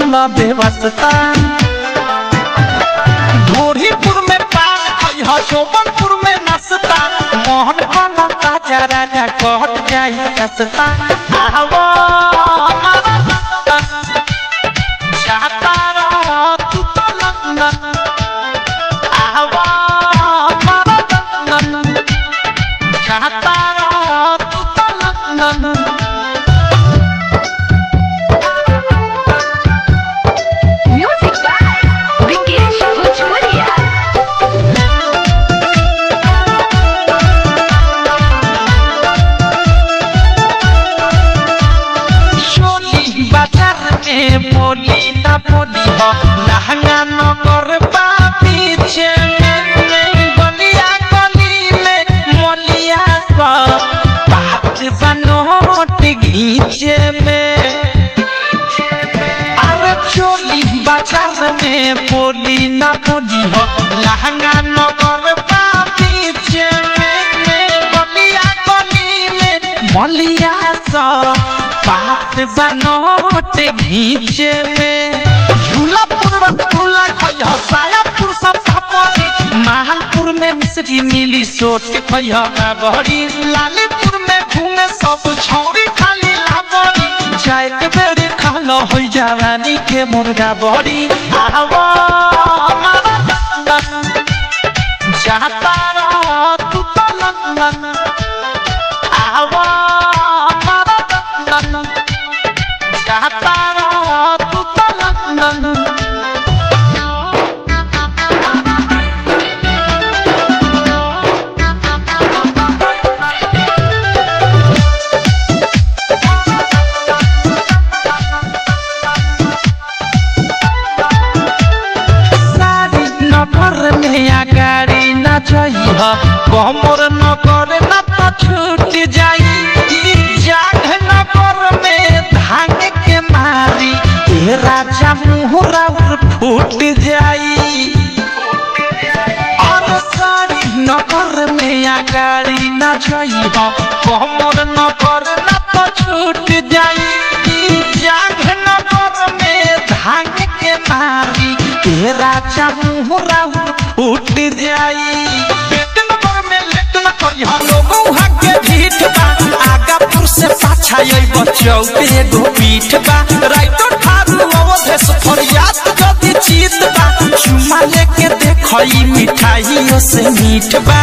बोला बेवस्ता ढोरीपुर में पान खइहा शोभनपुर में नाश्ता मोहन वाला ताजा राजा कहत जाई रास्ता आवो जाता रहो तू तो लंदन आवो जाता रहो तू तो लंदन बोली ना बोली हो लहंगा नगर पीछे में गलिया गली में मोलिया का बात बनोट घीचे में अरे चोली बाजार में बोली ना बोली हो लहंगा नगर पीछे में गलिया गली में मोलिया का बात बनोट घीचे में झूलापुर खइहा सायापुर सब पापड़ी महानपुर में मिश्री मिली सोट के खइहा बहरी लालीपुर में घूमे सब छौरी खाली लाबड़ी जाए के बेरे खालो हो जवानी के मुर्गा बहरी आवो जाता रहो तू तो लंदन आवो जाता रहो तू तो लंदन सारी नगर में गाड़ी न चाहिए कमर नगर न तो छूट जाई जाग नगर में धांग के मारी राजा मुहरा फूट जाई और सारी नगर में गाड़ी न चाहिए कमर नगर न तो छूट जाई जाग नगर में धांग के मारी राजा मुहरा फूट जाई पेट नगर में लेट न करिहा लोगों हाके ढीठ बा आगापुर से पाछा आई बचौ पे एगो पीठ बा राइतो ठारू अवधेश फरियाद जदी चीत बा चुमा लेके देखई मिठाइयों से मीठ बा